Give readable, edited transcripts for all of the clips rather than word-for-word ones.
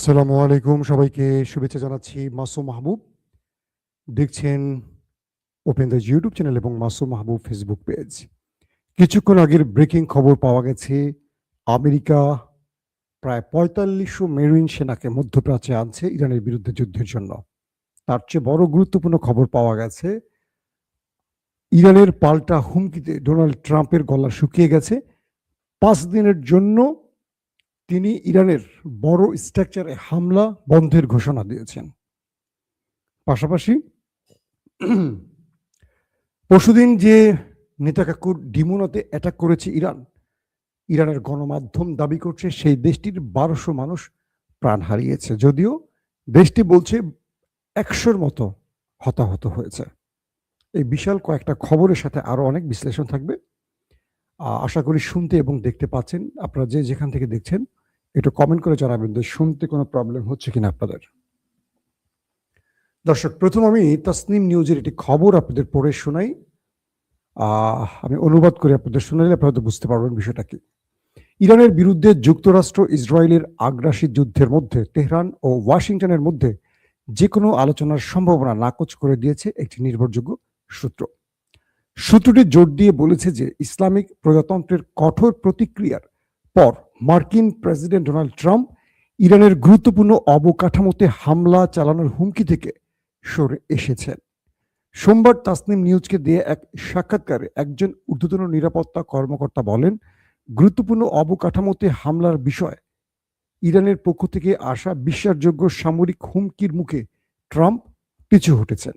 আসসালামু আলাইকুম, সবাইকে শুভেচ্ছা জানাচ্ছি। মাসুম মাহবুব দেখছেন ওপেন দ্য ইউটিউব চ্যানেল এবং মাসুম মাহবুব ফেসবুক পেজ। কিছুক্ষণ আগের ব্রেকিং খবর পাওয়া গেছে, আমেরিকা প্রায় ৪৫০০ মেরিন সেনাকে মধ্যপ্রাচ্যে আনছে ইরানের বিরুদ্ধে যুদ্ধের জন্য। তার চেয়ে বড় গুরুত্বপূর্ণ খবর পাওয়া গেছে, ইরানের পাল্টা হুমকিতে ডোনাল্ড ট্রাম্পের গলা শুকিয়ে গেছে। ৫ দিনের জন্য তিনি ইরানের বড় স্ট্রাকচারে হামলা বন্ধের ঘোষণা দিয়েছেন। পাশাপাশি পরশুদিন যে নেতাকাকুর ডিমোনাতে অ্যাটাক করেছে ইরানের গণমাধ্যম দাবি করছে সেই দেশটির ১২০০ মানুষ প্রাণ হারিয়েছে, যদিও দেশটি বলছে ১০০-র মতো হতাহত হয়েছে। এই বিশাল কয়েকটা খবরের সাথে আরো অনেক বিশ্লেষণ থাকবে। আশা করি শুনতে এবং দেখতে পাচ্ছেন। আপনারা যে যেখান থেকে দেখছেন একটু কমেন্ট করে জানাবেন যে শুনতে কোনো প্রবলেম হচ্ছে কিনা আপনাদের। দর্শক, প্রথম আমি তাসনিম নিউজের একটি খবর আপনাদের পড়ে শোনাই। আমি অনুবাদ করে আপনাদের শোনালে আপনারা বুঝতে পারবেন বিষয়টা কি। ইরানের বিরুদ্ধে যুক্তরাষ্ট্র ইসরায়েলের আগ্রাসী যুদ্ধের মধ্যে তেহরান ও ওয়াশিংটনের মধ্যে যে কোনো আলোচনার সম্ভাবনা নাকচ করে দিয়েছে একটি নির্ভরযোগ্য সূত্র। সূত্রটি জোর দিয়ে বলেছে যে ইসলামিক প্রজাতন্ত্রের কঠোর প্রতিক্রিয়ার পর মার্কিন প্রেসিডেন্ট ডোনাল্ড ট্রাম্প ইরানের গুরুত্বপূর্ণ অবকাঠামোতে হামলা চালানোর হুমকি থেকে সরে এসেছেন। সোমবার তাসনিম নিউজকে দিয়ে এক সাক্ষাৎকারে একজন ঊর্ধ্বতন নিরাপত্তা কর্মকর্তা বলেন, গুরুত্বপূর্ণ অবকাঠামোতে হামলার বিষয়ে ইরানের পক্ষ থেকে আসা বিশ্বাসযোগ্য সামরিক হুমকির মুখে ট্রাম্প পিছু হটেছেন।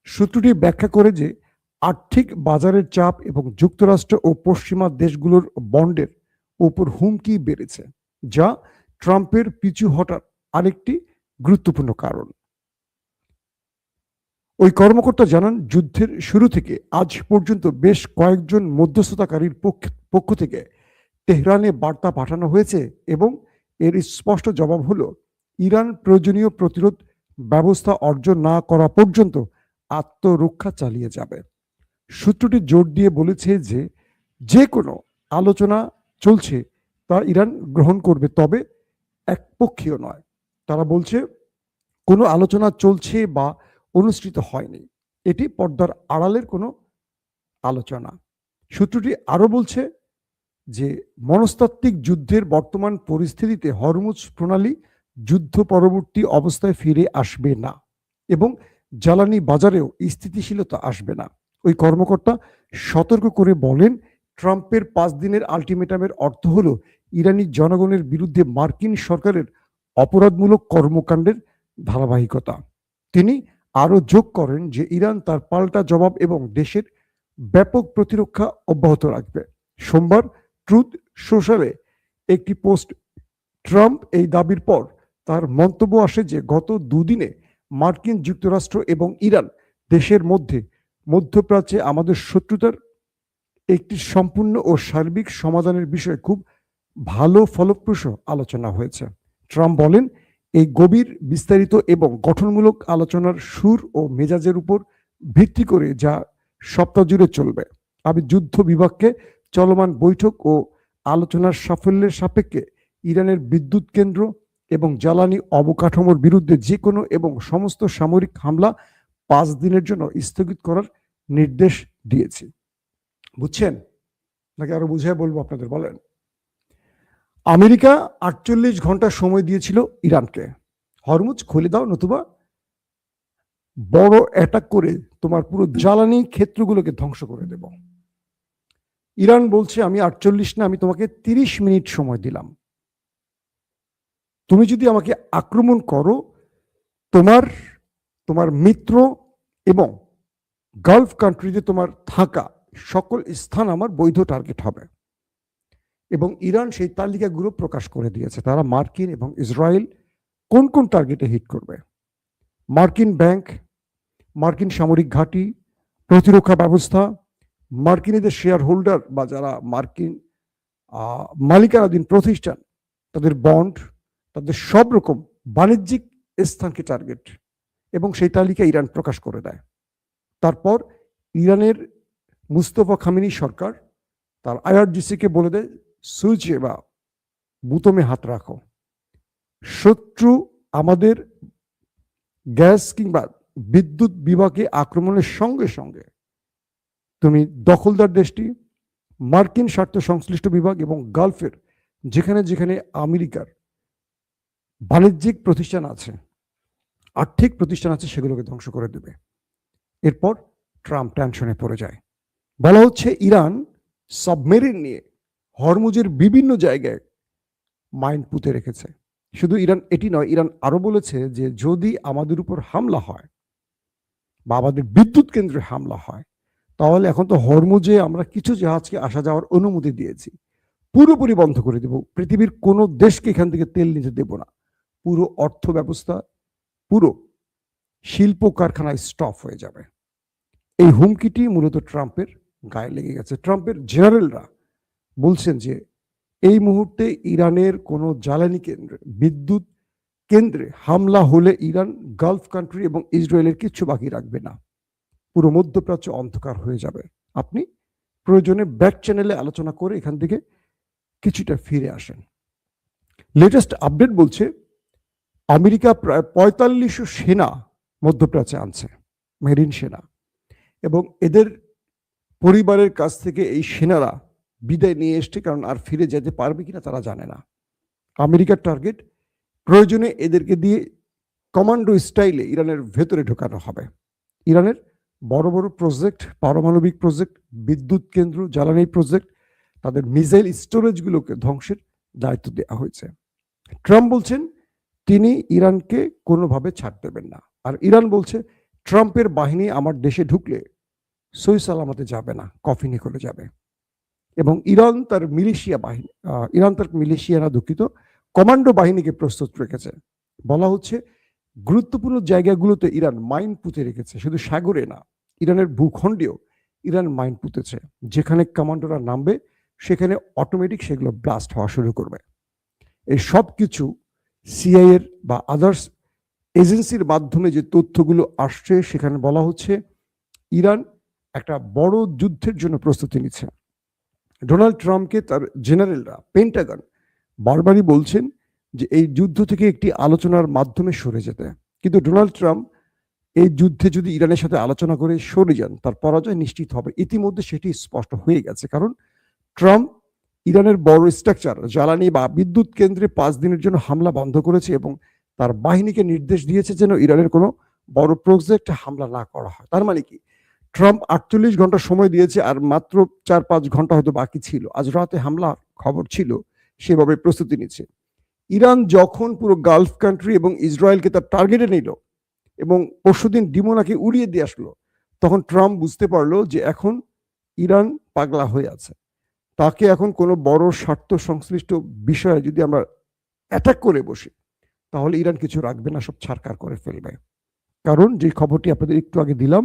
সূত্রটি ব্যাখ্যা করে যে আর্থিক বাজারের চাপ এবং যুক্তরাষ্ট্র ও পশ্চিমা দেশগুলোর বন্ডের উপর হুমকি বেড়েছে, যা ট্রাম্পের পিছু হটার আরেকটি গুরুত্বপূর্ণ কারণ। ওই কর্মকর্তা জানান, যুদ্ধের শুরু থেকে আজ পর্যন্ত বেশ কয়েকজন মধ্যস্থতাকারীর পক্ষ থেকে তেহরানে বার্তা পাঠানো হয়েছে এবং এর স্পষ্ট জবাব হলো ইরান প্রয়োজনীয় প্রতিরোধ ব্যবস্থা অর্জন না করা পর্যন্ত আত্মরক্ষা চালিয়ে যাবে। সূত্রটি জোর দিয়ে বলেছে যে যে কোনো আলোচনা চলছে তা ইরান গ্রহণ করবে, তবে একপক্ষীয় নয়। তারা বলছে কোনো আলোচনা চলছে বা অনুষ্ঠিত হয়নি, এটি পর্দার আড়ালের কোনো আলোচনা। সূত্রটি আরো বলছে যে মনস্তাত্ত্বিক যুদ্ধের বর্তমান পরিস্থিতিতে হরমুজ প্রণালী যুদ্ধ পরবর্তী অবস্থায় ফিরে আসবে না এবং জ্বালানি বাজারেও স্থিতিশীলতা আসবে না। ওই কর্মকর্তা সতর্ক করে বলেন, ট্রাম্পের 5 দিনের আলটিমেটামের অর্থ হলো ইরানি জনগণের বিরুদ্ধে মার্কিন সরকারের অপরাধমূলক কর্মকাণ্ডের ধারাবাহিকতা। তিনি আরো যোগ করেন যে ইরান তার পাল্টা জবাব এবং দেশের ব্যাপক প্রতিরক্ষা অব্যাহত রাখবে। সোমবার ট্রুথ সোশ্যালে একটি পোস্ট ট্রাম্প এই দাবির পর তার মন্তব্য আসে যে গত দুদিনে মার্কিন যুক্তরাষ্ট্র এবং ইরান দেশের মধ্যে মধ্যপ্রাচ্যে আমাদের শত্রুতার একটি সম্পূর্ণ ও সার্বিক সমাধানের বিষয়ে খুব ভালো ফলপ্রসূ আলোচনা হয়েছে। ট্রাম্প বলেন, এই গভীর বিস্তারিত এবং গঠনমূলক আলোচনার সুর ও মেজাজের উপর ভিত্তি করে যা সপ্তাহ জুড়ে চলবে। আমি যুদ্ধ বিভাগকে চলমান বৈঠক ও আলোচনার সাফল্যের সাপেক্ষে ইরানের বিদ্যুৎ কেন্দ্র এবং জ্বালানি অবকাঠামোর বিরুদ্ধে যে কোনো এবং সমস্ত সামরিক হামলা 5 দিনের জন্য স্থগিত করার নির্দেশ দিয়েছি। বুঝছেন নাকি আরো বুঝিয়ে বলবো আপনাদের? বলেন। আমেরিকা 48 ঘন্টা সময় দিয়েছিল ইরানকে, হরমুজ খুলে দাও নতুবা বড় অ্যাটাক করে তোমার পুরো জ্বালানি ক্ষেত্রগুলোকে ধ্বংস করে দেব। ইরান বলছে, আমি 48 না, আমি তোমাকে 30 মিনিট সময় দিলাম। তুমি যদি আমাকে আক্রমণ করো, তোমার মিত্র এবং গালফ কান্ট্রিতে তোমার থাকা সকল স্থান আমার বৈধ টার্গেট হবে। এবং ইরান সেই তালিকাগুলো প্রকাশ করে দিয়েছে, তারা মার্কিন এবং ইসরায়েল কোন কোন টার্গেটে হিট করবে। মার্কিন ব্যাংক, মার্কিন সামরিক ঘাঁটি, প্রতিরক্ষা ব্যবস্থা, মার্কিনীদের শেয়ার হোল্ডার বা যারা মার্কিন মালিকানাধীন প্রতিষ্ঠান, তাদের বন্ড, তাদের সব রকম বাণিজ্যিক স্থানকে টার্গেট, এবং সেই তালিকা ইরান প্রকাশ করে দেয়। তারপর ইরানের মুস্তফা খামেনি সরকার তার আইআরজিসিকে বলে দেয়, সুইচে বা বুতমে হাত রাখো। শত্রু আমাদের গ্যাস কিংবা বিদ্যুৎ বিভাগে আক্রমণের সঙ্গে সঙ্গে তুমি দখলদার দেশটি, মার্কিন স্বার্থ সংশ্লিষ্ট বিভাগ এবং গালফের যেখানে যেখানে আমেরিকার বাণিজ্যিক প্রতিষ্ঠান আছে, আর্থিক প্রতিষ্ঠান আছে, সেগুলোকে ধ্বংস করে দেবে। এরপর ট্রাম্প টেনশনে পড়ে যায়। বলা হচ্ছে ইরান সাবমেরিন নিয়ে হরমুজের বিভিন্ন জায়গায় মাইন পুঁতে রেখেছে। শুধু ইরান এটি নয়, ইরান আরো বলেছে যে যদি আমাদের উপর হামলা হয় বা আমাদের বিদ্যুৎ কেন্দ্রে হামলা হয়, তাহলে এখন তো হরমুজে আমরা কিছু জাহাজকে আসা যাওয়ার অনুমতি দিয়েছি, পুরোপুরি বন্ধ করে দেব, পৃথিবীর কোনো দেশকে এখান থেকে তেল নিতে দেব না, পুরো অর্থ ব্যবস্থা, পুরো শিল্প কারখানায় স্টপ হয়ে যাবে। এই হুমকিটি মূলত ট্রাম্পের গায়ে লেগে গেছে। ট্রাম্পের জেনারেলরা বলছেন যে এই মুহূর্তে ইরানের কোনো জ্বালানি কেন্দ্রে, বিদ্যুৎ কেন্দ্রে হামলা হলে ইরান, গালফ কান্ট্রি এবং ইসরায়েলের কিচ্ছু বাকি রাখবে না, পুরো মধ্যপ্রাচ্য অন্ধকার হয়ে যাবে। আপনি প্রয়োজনে ব্যাক চ্যানেলে আলোচনা করে এখান থেকে কিছুটা ফিরে আসেন। লেটেস্ট আপডেট বলছে আমেরিকা প্রায় 4500 সেনা মধ্যপ্রাচ্যে আনছে, মেরিন সেনা, এবং এদের পরিবারের কাছ থেকে এই সেনারা বিদায় নিয়ে এসছে, কারণ আর ফিরে যেতে পারবে কিনা তারা জানে না। আমেরিকার টার্গেট প্রয়োজনে এদেরকে দিয়ে কমান্ডো স্টাইলে ইরানের ভেতরে ঢোকানো হবে। ইরানের বড় বড় প্রজেক্ট, পারমাণবিক প্রজেক্ট, বিদ্যুৎ কেন্দ্র, জ্বালানি প্রজেক্ট, তাদের মিসাইল স্টোরেজগুলোকে ধ্বংসের দায়িত্ব দেওয়া হয়েছে। ট্রাম্প বলছেন তিনি ইরানকে কোনোভাবে ছাড় দেবেন না, আর ইরান বলছে ট্রাম্পের বাহিনী আমার দেশে ঢুকলে সই সালামতে যাবে না, কফিনে করে যাবে। এবং ইরান তার মিলিশিয়ারা দুঃখিত কমান্ডো বাহিনীকে প্রস্তুত রেখেছে। বলা হচ্ছে গুরুত্বপূর্ণ জায়গাগুলোতে ইরান মাইন পুঁতে রেখেছে, শুধু সাগরে না, ইরানের ভূখণ্ডেও ইরান মাইন পুঁতেছে। যেখানে কমান্ডোরা নামবে সেখানে অটোমেটিক সেগুলো ব্লাস্ট হওয়া শুরু করবে। এই সব কিছু সিআইএর বা আদার্স এজেন্সির মাধ্যমে যে তথ্যগুলো আসছে, সেখানে বলা হচ্ছে ইরান একটা বড় যুদ্ধের জন্য প্রস্তুতি নিচ্ছে। ডোনাল্ড ট্রাম্পকে তার জেনারেলরা, পেন্টাগন বারবারই বলছেন যে এই যুদ্ধ থেকে একটি আলোচনার মাধ্যমে সরে যেতে, কিন্তু ডোনাল্ড ট্রাম্প এই যুদ্ধে যদি ইরানের সাথে আলোচনা করে সরে যান, তার পরাজয় নিশ্চিত হবে। ইতিমধ্যে সেটি স্পষ্ট হয়ে গেছে, কারণ ট্রাম্প ইরানের বড় স্ট্রাকচার, জ্বালানি বা বিদ্যুৎ কেন্দ্রে 5 দিনের জন্য হামলা বন্ধ করেছে এবং তার বাহিনীকে নির্দেশ দিয়েছে যেন ইরানের কোনো বড় প্রজেক্ট হামলা না করা হয়। তার মানে কি, ট্রাম্প 48 ঘন্টা সময় দিয়েছে, আর মাত্র 4-5 ঘন্টা হয়তো বাকি ছিল। আজ রাতে হামলা খবর ছিল, সেভাবে প্রস্তুতি নিচ্ছে। ইরান যখন পুরো গালফ কান্ট্রি এবং ইসরায়েলকে তার টার্গেটে নিল এবং পরশুদিন ডিমোনাকে উড়িয়ে দিয়ে আসলো, তখন ট্রাম্প বুঝতে পারলো যে এখন ইরান পাগলা হয়ে আছে। তাকে এখন কোনো বড় স্বার্থ সংশ্লিষ্ট বিষয়ে যদি আমরা অ্যাটাক করে বসি, তাহলে ইরান কিছু রাখবে না, সব ছারকার করে ফেলবে। কারণ যে খবরটি আপনাদের একটু আগে দিলাম,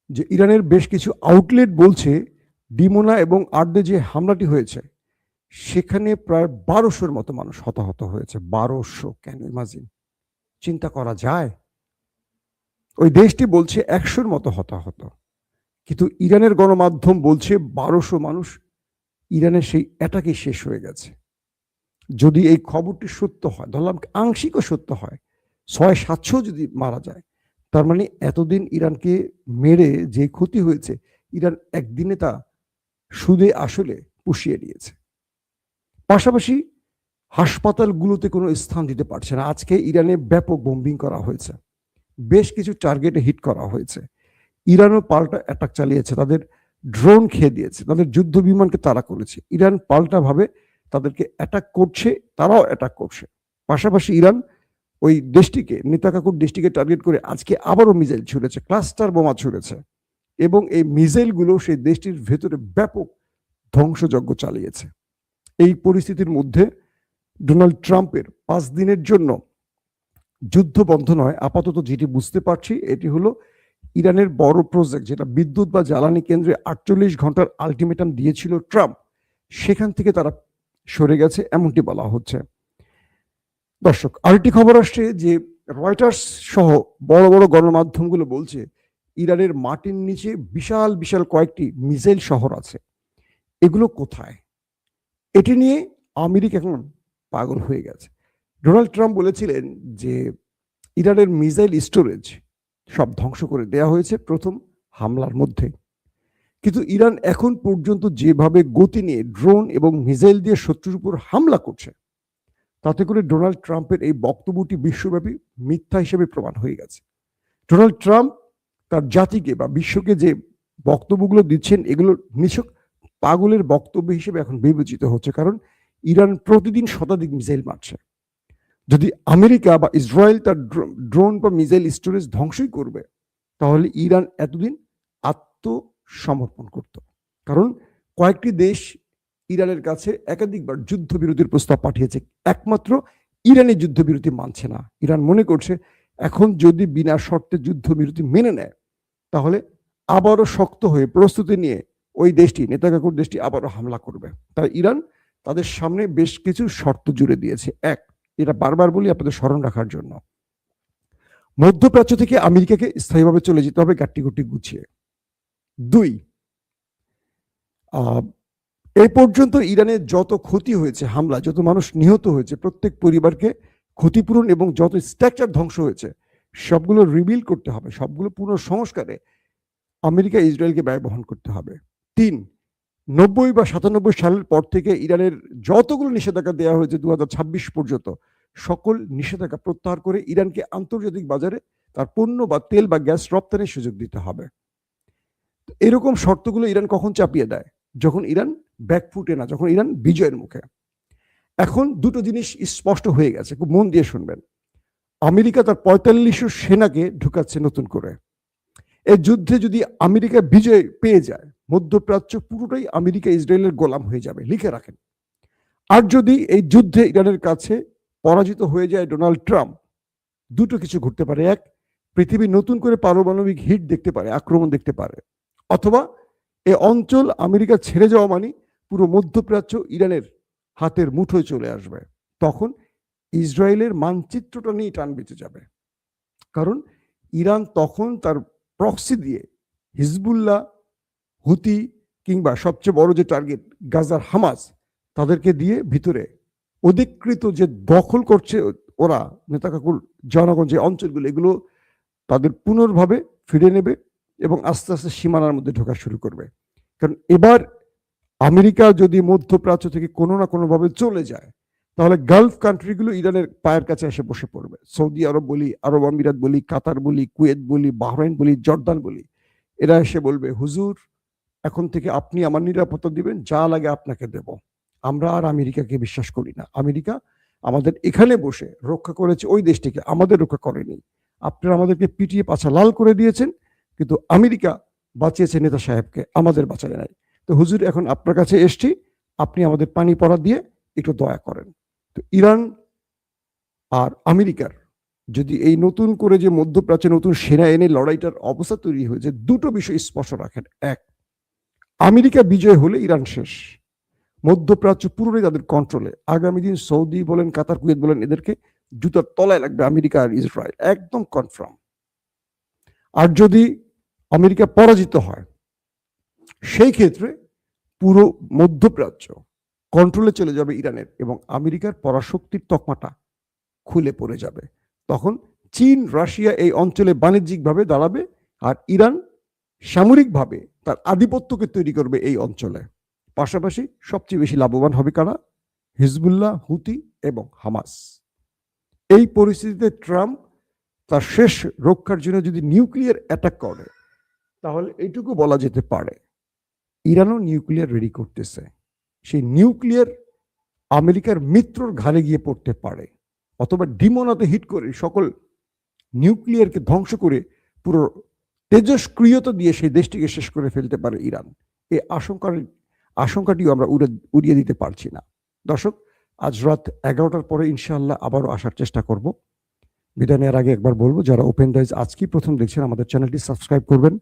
যে ইরানের বেশ কিছু আউটলেট বলছে ডিমোনা এবং আর্দে যে হামলাটি হয়েছে সেখানে প্রায় 1200-র মতো মানুষ হতাহত হয়েছে। 1200, ক্যান ইউ ইমাজিন? চিন্তা করা যায়? ওই দেশটি বলছে 100-র মতো হতাহত, কিন্তু ইরানের গণমাধ্যম বলছে 1200 মানুষ ইরানের সেই অ্যাটাকে শেষ হয়ে গেছে। যদি এই খবরটি সত্য হয়, ধরলাম আংশিকও সত্য হয়, 600-700 যদি মারা যায়, তার মানে এতদিন ইরানকে মেরে যে ক্ষতি হয়েছে, ইরান একদিনে তা সুদে আসলে পুষিয়ে নিয়েছে। পাশাপাশি হাসপাতালগুলোতে কোনো স্থান দিতে পারছে না। আজকে ইরানে ব্যাপক বোম্বিং করা হয়েছে, বেশ কিছু টার্গেটে হিট করা হয়েছে। ইরানও পাল্টা অ্যাটাক চালিয়েছে, তাদের ড্রোন খেয়ে দিয়েছে, তাদের যুদ্ধ বিমানকে তাড়া করেছে। ইরান পাল্টা ভাবে তাদেরকে অ্যাটাক করছে, তারাও অ্যাটাক করছে। পাশাপাশি ইরান ওই দেশটিকে, নেতাকাকুর দেশটিকে টার্গেট করে আজকে আবারও মিসাইল ছুড়েছে, ক্লাস্টার বোমা ছুড়েছে, এবং এই মিসাইলগুলো সেই দেশটির ভেতরে ব্যাপক ধ্বংসযজ্ঞ চালিয়েছে। এই পরিস্থিতির মধ্যে ডোনাল্ড ট্রাম্পের 5 দিনের জন্য যুদ্ধ বন্ধ নয়, আপাতত যেটি বুঝতে পারছি এটি হলো ইরানের বড় প্রজেক্ট, যেটা বিদ্যুৎ বা জ্বালানি কেন্দ্রে 48 ঘন্টার আলটিমেটাম দিয়েছিল ট্রাম্প, সেখান থেকে তারা সরে গেছে, এমনটি বলা হচ্ছে। দর্শক, আরেকটি খবর আসছে যে রয়টার্স সহ বড় বড় গণমাধ্যমগুলো বলছে ইরানের মাটির নিচে বিশাল বিশাল কয়েকটি মিসাইল শহর আছে। এগুলো কোথায়? এটি নিয়ে আমেরিকা এখন পাগল হয়ে গেছে। ডোনাল্ড ট্রাম্প বলেছিলেন যে ইরানের মিসাইল স্টোরেজ সব ধ্বংস করে দেয়া হয়েছে প্রথম হামলার মধ্যে। কিন্তু ইরান এখন পর্যন্ত যেভাবে গতি নিয়ে ড্রোন এবং মিসাইল দিয়ে শত্রুর উপর হামলা করছে, তাতে করে ডোনাল্ড ট্রাম্পের এই বক্তব্যটি বিশ্বব্যাপী মিথ্যা হিসেবে প্রমাণ হয়ে গেছে। ডোনাল্ড ট্রাম্প তার জাতিকে বা বিশ্বকে যে বক্তব্যগুলো দিচ্ছেন, এগুলো নিছক পাগলের বক্তব্য হিসেবে এখন বিবেচিত হচ্ছে, কারণ ইরান প্রতিদিন শতাধিক মিসাইল মারছে। যদি আমেরিকা বা ইসরায়েল তার ড্রোন বা মিসাইল স্টোরেজ ধ্বংসই করবে, তাহলে ইরান এতদিন আত্মসমর্পণ করত। কারণ কয়েকটি দেশ ইরানের কাছে একাধিকবার যুদ্ধবিরতির প্রস্তাব পাঠিয়েছে, একমাত্র ইরানের যুদ্ধবিরতি মানছে না। ইরান মনে করছে এখন যদি বিনা শর্তে যুদ্ধবিরতি মেনে নেয়, তাহলে আবারও শক্ত হয়ে প্রস্তুতি নিয়ে ওই দেশটি, নেতাকাকুর দেশটি আবারও হামলা করবে। তাই ইরান তাদের সামনে বেশ কিছু শর্ত জুড়ে দিয়েছে। এক, এটা বারবার বলি আপনাদের স্মরণ রাখার জন্য, মধ্যপ্রাচ্য থেকে আমেরিকাকে স্থায়ীভাবে চলে যেতে হবে গাট্টিগুটি গুছিয়ে। দুই, এই পর্যন্ত ইরানের যত ক্ষতি হয়েছে, হামলা, যত মানুষ নিহত হয়েছে, প্রত্যেক পরিবারকে ক্ষতিপূরণ এবং যত স্ট্রাকচার ধ্বংস হয়েছে সবগুলো রিবিল করতে হবে, সবগুলো পুনঃসংস্কারে আমেরিকা ইসরায়েলকে ব্যয় বহন করতে হবে। তিন, 90 বা 97 সালের পর থেকে ইরানের যতগুলো নিষেধাজ্ঞা দেওয়া হয়েছে 2026 পর্যন্ত, সকল নিষেধাজ্ঞা প্রত্যাহার করে ইরানকে আন্তর্জাতিক বাজারে তার পণ্য বা তেল বা গ্যাস রপ্তানির সুযোগ দিতে হবে। এরকম শর্তগুলো ইরান কখন চাপিয়ে দেয়? যখন ইরান ব্যাকফুটে না, যখন ইরান বিজয়ের মুখে। এখন দুটো জিনিস স্পষ্ট হয়ে গেছে, খুব মন দিয়ে শুনবেন। আমেরিকা তার 4500 সেনাকে ঢুকাচ্ছে নতুন করে। এই যুদ্ধে যদি আমেরিকা বিজয় পেয়ে যায়, মধ্যপ্রাচ্য পুরোটাই আমেরিকা ইসরায়েলের গোলাম হয়ে যাবে, লিখে রাখেন। আর যদি এই যুদ্ধে ইরানের কাছে পরাজিত হয়ে যায় ডোনাল্ড ট্রাম্প, দুটো কিছু ঘটতে পারে। এক, পৃথিবী নতুন করে পারমাণবিক হিট দেখতে পারে, আক্রমণ দেখতে পারে। অথবা এই অঞ্চল আমেরিকা ছেড়ে যাওয়া মানে পুরো মধ্যপ্রাচ্য ইরানের হাতের মুঠোয় চলে আসবে। তখন ইসরায়েলের মানচিত্রটা নিয়ে টান বেঁচে যাবে, কারণ ইরান তখন তার প্রক্সি দিয়ে হিজবুল্লাহ, হুতি কিংবা সবচেয়ে বড় যে টার্গেট গাজার হামাস, তাদেরকে দিয়ে ভিতরে অধিকৃত যে দখল করছে ওরা, নেতাকাকুর জনগণ যে অঞ্চলগুলো, এগুলো তাদের পুনর্ভাবে ফিরে নেবে এবং আস্তে আস্তে সীমানার মধ্যে ঢোকা শুরু করবে। কারণ এবার আমেরিকা যদি মধ্যপ্রাচ্য থেকে কোনো না কোনোভাবে চলে যায়, তাহলে গালফ কান্ট্রিগুলো ইরানের পায়ের কাছে এসে বসে পড়বে। সৌদি আরব বলি, আরব আমিরাত বলি, কাতার বলি, কুয়েত বলি, বাহরাইন বলি, জর্দান বলি, এরা এসে বলবে, হুজুর এখন থেকে আপনি আমার নিরাপত্তা দিবেন, যা লাগে আপনাকে দেব। আমরা আর আমেরিকাকে বিশ্বাস করি না। আমেরিকা আমাদের এখানে বসে রক্ষা করেছে ওই দেশটিকে, আমাদের রক্ষা করেনি। আপনারা আমাদেরকে পিটিয়ে পাছা লাল করে দিয়েছেন, কিন্তু আমেরিকা বাঁচিয়েছে নেতা সাহেবকে, আমাদের বাঁচায় নাই। তো হুজুর এখন আপনার কাছে এসছি, আপনি আমাদের পানি পড়া দিয়ে একটু দয়া করেন। তো ইরান আর আমেরিকার যদি এই নতুন করে যে মধ্যপ্রাচ্যে নতুন সেনা এনে লড়াইটার অবস্থা তৈরি হয়েছে, দুটো বিষয় স্পষ্ট রাখেন। এক, আমেরিকা বিজয় হলে ইরান শেষ, মধ্যপ্রাচ্য পুরোটাই তাদের কন্ট্রোলে। আগামী দিন সৌদি বলেন, কাতার, কুয়েত বলেন, এদেরকে জুতার তলায় লাগবে আমেরিকা আর ইসরায়েল, একদম কনফার্ম। আর যদি আমেরিকা পরাজিত হয়, সেই ক্ষেত্রে পুরো মধ্যপ্রাচ্য কন্ট্রোলে চলে যাবে ইরানের, এবং আমেরিকার পরাশক্তির তকমাটা খুলে পড়ে যাবে। তখন চীন, রাশিয়া এই অঞ্চলে বাণিজ্যিকভাবে দাঁড়াবে, আর ইরান সামরিকভাবে তার আধিপত্যকে তৈরি করবে এই অঞ্চলে। পাশাপাশি সবচেয়ে বেশি লাভবান হবে কারা? হিজবুল্লাহ, হুতি এবং হামাস। এই পরিস্থিতিতে ট্রাম্প তার শেষ রক্ষার জন্য যদি নিউক্লিয়ার অ্যাটাক করে, তাহলে এইটুকু বলা যেতে পারে ইরানও নিউক্লিয়ার রেডি করতেছে। সেই নিউক্লিয়ার আমেরিকার মিত্রর ঘাড়ে গিয়ে পড়তে পারে, অথবা ডিমোনাতে হিট করে সকল নিউক্লিয়ারকে ধ্বংস করে পুরো তেজস্ক্রিয়তা দিয়ে সেই দেশটিকে শেষ করে ফেলতে পারে ইরান। এই আশঙ্কাটিও আমরা উড়িয়ে দিতে পারছি না। দর্শক, আজ রাত 11টার পরে ইনশাআল্লাহ আবারও আসার চেষ্টা করব। বিদায় নেওয়ার আগে একবার বলবো, যারা ওপেন ডাইজ আজকেই প্রথম দেখছেন, আমাদের চ্যানেলটি সাবস্ক্রাইব করবেন।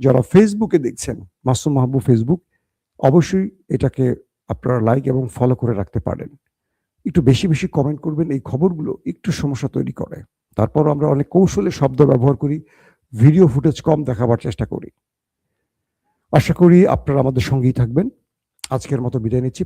যারা ফেসবুকে দেখছেন, মাসুম মাহবুব ফেসবুক, অবশ্যই এটাকে আপনারা লাইক এবং ফলো করে রাখতে পারেন। একটু বেশি বেশি কমেন্ট করবেন, এই খবরগুলো একটু সমস্যা তৈরি করে। তারপর আমরা অনেক কৌশলে শব্দ ব্যবহার করি, ভিডিও ফুটেজ কম দেখাবার চেষ্টা করি। আশা করি আপনারা আমাদের সঙ্গেই থাকবেন। আজকের মতো বিদায় নিচ্ছি।